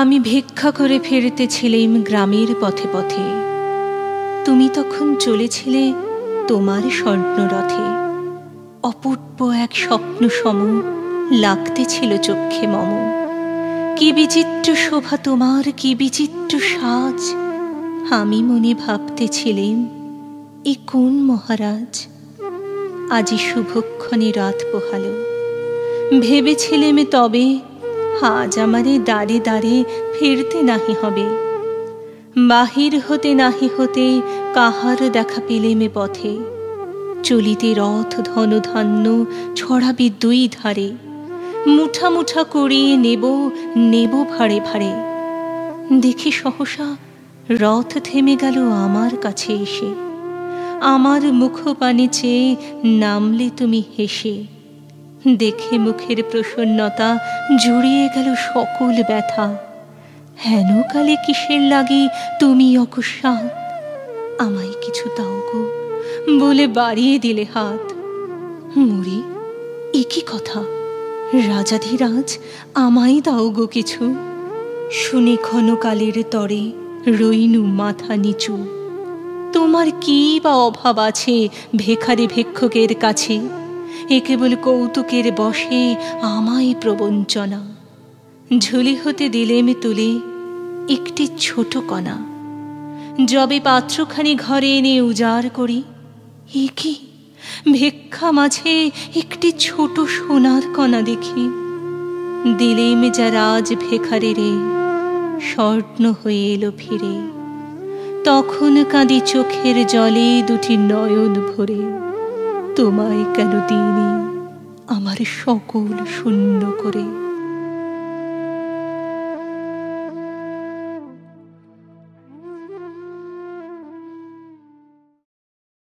আমি ভিক্ষা করে ফিরতেছিলাম গ্রামের পথে পথে, তুমি তখন চলেছিলে তোমার স্বর্ণরথে। অপূর্ব এক স্বপ্ন সম লাগতেছিল চক্ষে মম। কি বিচিত্র শোভা তোমার, কি বিচিত্র সাজ। আমি মনে ভাবতেছিলাম, এ কোন মহারাজ। আজি শুভক্ষণে রাত পোহালো। ভেবেছিলেম তবে আজ আমারে দ্বারে দ্বারে ফিরতে নাহি হবে। বাহির হতে নাহি হতে কাহার দেখা পেলেম পথে। চলিতে রথ ধনধান্য ছড়াবে দুই ধারে। মুঠা মুঠা করিয়ে নেব নেব ভাড়ে ভাড়ে। দেখি সহসা রথ থেমে গেল আমার কাছে এসে। আমার মুখপানে চেয়ে নামলে তুমি হেসে। দেখে মুখের প্রসন্নতা জুড়িয়ে গেল সকল ব্যথা। হেন কালে কিসের লাগি তুমি অকস্মাৎ, আমায় কিছু দাও গো বলে বাড়িয়ে দিলে হাত। মরি, এ কি কথা, রাজাধিরাজ আমায় দাও গো কিছু। শুনে ক্ষণকালের তরে রইনু মাথা নিচু। তোমার কি বা অভাব আছে ভিখারি ভিক্ষুকের কাছে। এ কেবল কৌতুকের বশে আমায় প্রবঞ্চনা। ঝুলি হতে দিলেম তুলে একটি ছোট কণা। যবে পাত্রখানি ঘরে এনে উজাড় করি, এ কি ভিক্ষা মাঝে একটি ছোট সোনার কণা দেখি। দিলেম যা রাজ ভিখারি রে, স্বর্ণ হয়ে এলো ফিরে। তখন কাঁদি চোখের জলে দুটি নয়ন ভরে। তোমায় কেন দিইনি আমার সকল শূন্য করে।